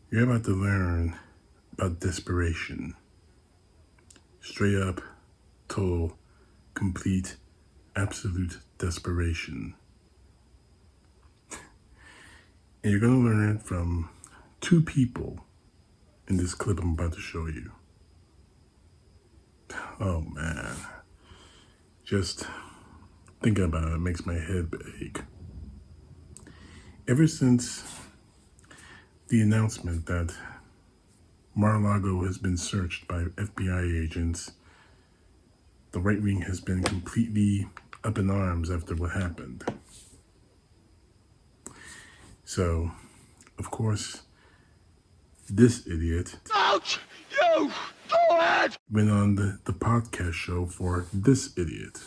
You're about to learn about desperation. Straight up, total, complete, absolute desperation. And you're going to learn it from two people in this clip I'm about to show you. Oh man. Just thinking about it makes my head ache. Ever since the announcement that Mar-a-Lago has been searched by FBI agents, the right wing has been completely up in arms after what happened. So, of course, this idiot Out! You! Go ahead! went on the podcast show for this idiot.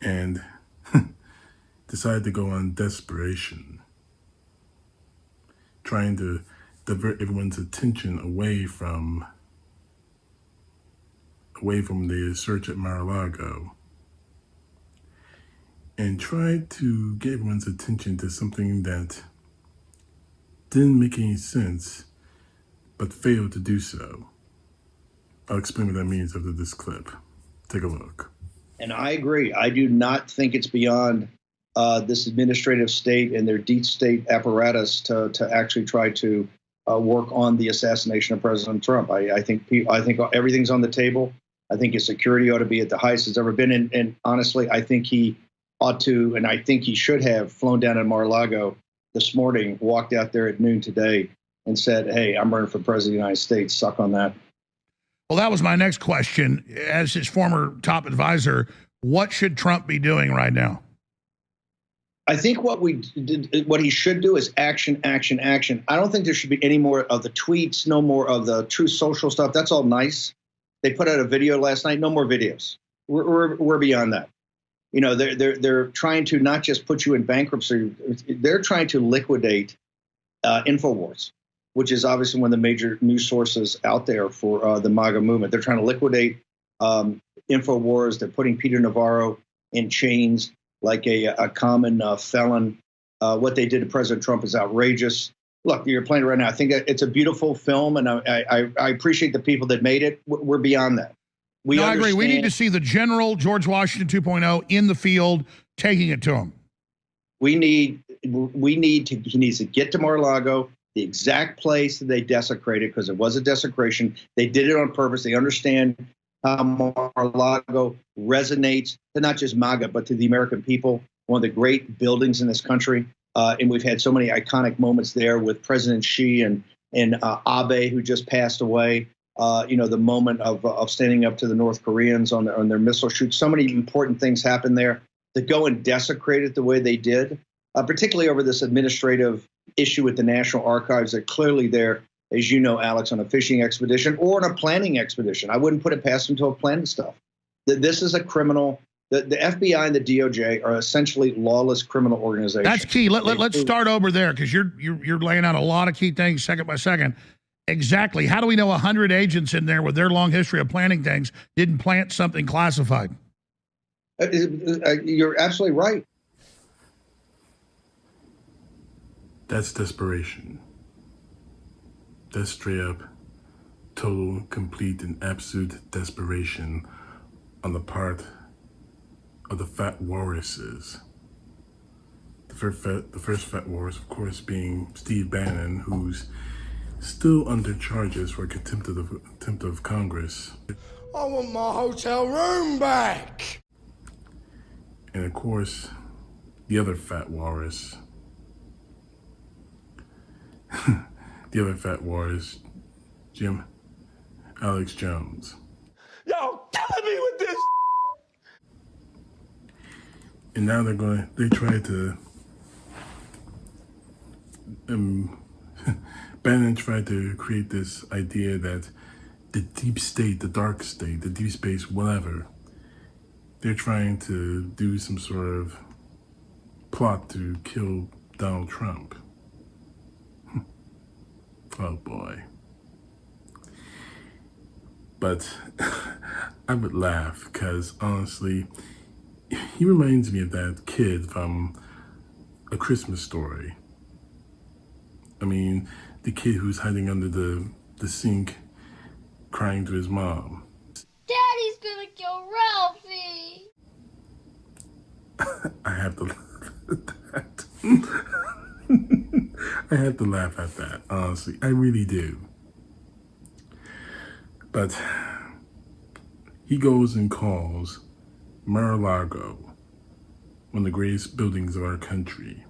And decided to go on desperation, trying to divert everyone's attention away from the search at Mar-a-Lago, and tried to get everyone's attention to something that didn't make any sense, but failed to do so. I'll explain what that means after this clip. Take a look. And I agree. I do not think it's beyond this administrative state and their deep state apparatus to actually try to work on the assassination of President Trump. I think everything's on the table. I think his security ought to be at the highest it's ever been. And honestly, I think he ought to, and I think he should have flown down to Mar-a-Lago this morning, walked out there at noon today, and said, "Hey, I'm running for president of the United States. Suck on that." Well, that was my next question. As his former top advisor, what should Trump be doing right now? I think what he should do is action, action, action. I don't think there should be any more of the tweets, no more of the true social stuff. That's all nice. They put out a video last night. No more videos. We're beyond that. You know, they're trying to not just put you in bankruptcy. They're trying to liquidate InfoWars, which is obviously one of the major news sources out there for the MAGA movement. They're trying to liquidate InfoWars. They're putting Peter Navarro in chains like a common felon. What they did to President Trump is outrageous. Look, you're playing it right now. I think it's a beautiful film, and I appreciate the people that made it. We're beyond that. I agree. We need to see the general George Washington 2.0 in the field, taking it to him. He needs to get to Mar-a-Lago, the exact place that they desecrated, because it was a desecration. They did it on purpose. They understand how Mar-a-Lago resonates to not just MAGA, but to the American people. One of the great buildings in this country. And we've had so many iconic moments there with President Xi and Abe, who just passed away. The moment of standing up to the North Koreans on their missile shoots. So many important things happened there. To go and desecrate it the way they did, particularly over this administrative issue with the National Archives, that clearly they're, as you know, Alex, on a fishing expedition or on a planning expedition. I wouldn't put it past them to have planned stuff. This is a criminal. The FBI and the DOJ are essentially lawless criminal organizations. That's key. Let's start over there, because you're laying out a lot of key things second by second. Exactly. How do we know 100 agents in there with their long history of planning things didn't plant something classified? You're absolutely right. That's desperation. That's straight up, total, complete, and absolute desperation on the part of the fat walruses. The first fat walrus, of course, being Steve Bannon, who's still under charges for contempt of Congress. I want my hotel room back! And of course, the other fat walrus, Alex Jones. Y'all killing me with this! And now they try to, Bannon tried to create this idea that the deep state, the dark state, the deep space, whatever, they're trying to do some sort of plot to kill Donald Trump. Oh boy. But I would laugh because honestly, he reminds me of that kid from A Christmas Story. I mean, the kid who's hiding under the sink crying to his mom. Daddy's gonna kill Ralphie! I have to laugh at that. I have to laugh at that, honestly. I really do. But he goes and calls Mar-a-Lago one of the greatest buildings of our country.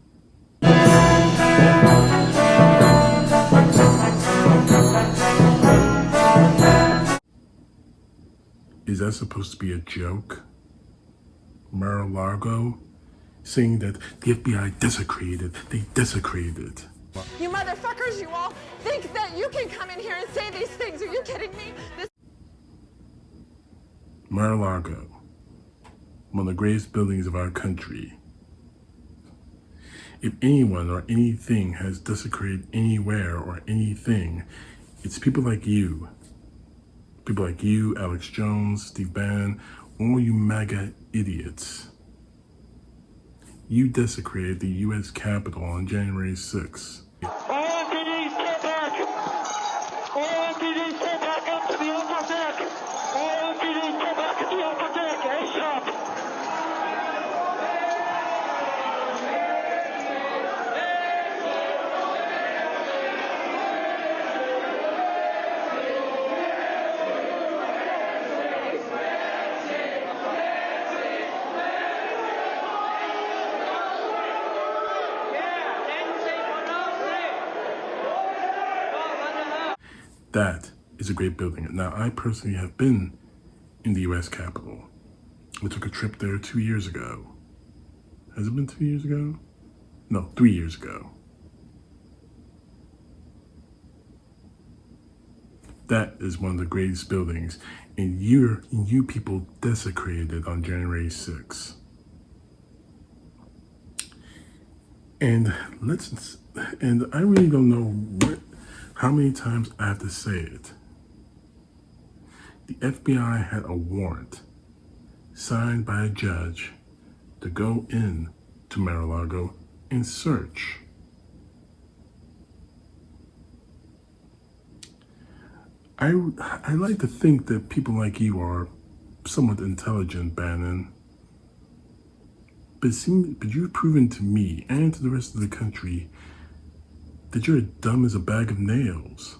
Is that supposed to be a joke? Mar-a-Lago saying that the FBI desecrated, they desecrated. You motherfuckers, you all think that you can come in here and say these things. Are you kidding me? Mar-a-Lago, one of the greatest buildings of our country. If anyone or anything has desecrated anywhere or anything, it's people like you. People like you, Alex Jones, Steve Bannon, all you MAGA idiots. You desecrated the U.S. Capitol on January 6th. All MPDs, get back! All MPDs, get back up to the upper deck! All MPDs, get back to the upper deck! ASAP! That is a great building. Now, I personally have been in the U.S. Capitol. We took a trip there 2 years ago. Has it been 2 years ago? No, 3 years ago. That is one of the greatest buildings, and you people desecrated it on January 6th. And I really don't know how many times I have to say it. The FBI had a warrant signed by a judge to go in to Mar-a-Lago and search. I like to think that people like you are somewhat intelligent, Bannon. But you've proven to me and to the rest of the country that you're dumb as a bag of nails.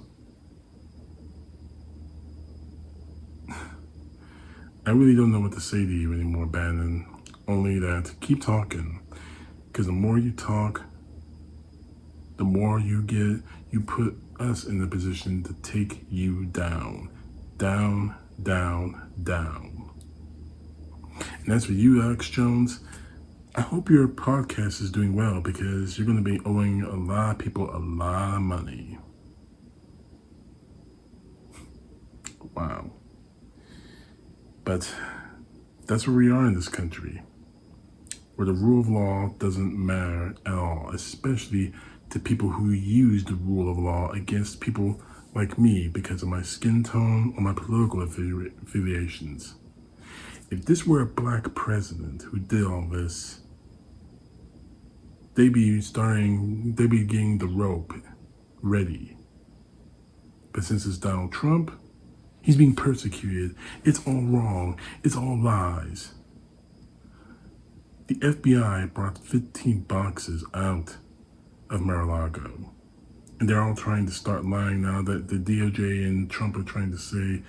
I really don't know what to say to you anymore, Bannon. Only that keep talking. Because the more you talk, the more you put us in the position to take you down. Down, down, down. And as for you, Alex Jones, I hope your podcast is doing well because you're going to be owing a lot of people a lot of money. Wow. But that's where we are in this country, where the rule of law doesn't matter at all, especially to people who use the rule of law against people like me because of my skin tone or my political affiliations. If this were a black president who did all this, they'd be getting the rope ready. But since it's Donald Trump, he's being persecuted. It's all wrong. It's all lies. The FBI brought 15 boxes out of Mar-a-Lago. And they're all trying to start lying now that the DOJ and Trump are trying to say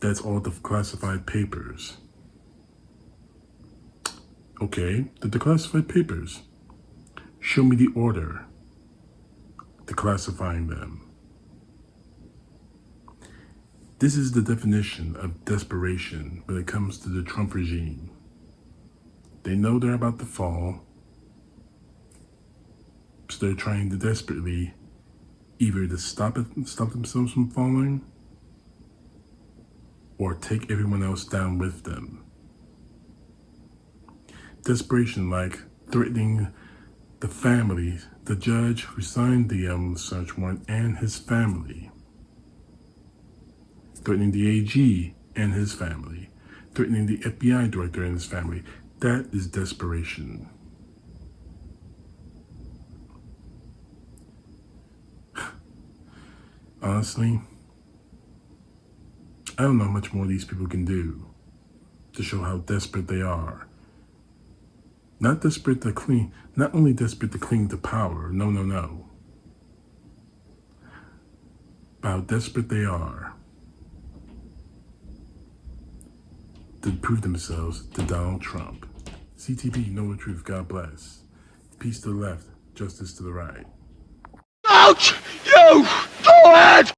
that's all the classified papers. Okay, the declassified papers. Show me the order declassifying them. This is the definition of desperation when it comes to the Trump regime. They know they're about to fall, so they're trying to desperately either to stop themselves from falling or take everyone else down with them. Desperation like threatening the families the judge who signed the search warrant and his family, threatening the AG and his family, threatening the FBI director and his family. That is desperation. Honestly, I don't know how much more these people can do to show how desperate they are. Not desperate to cling, not only desperate to cling to power, no. But how desperate they are to prove themselves to Donald Trump. CTP, know the truth, God bless. Peace to the left, justice to the right. Ouch! You! Go ahead!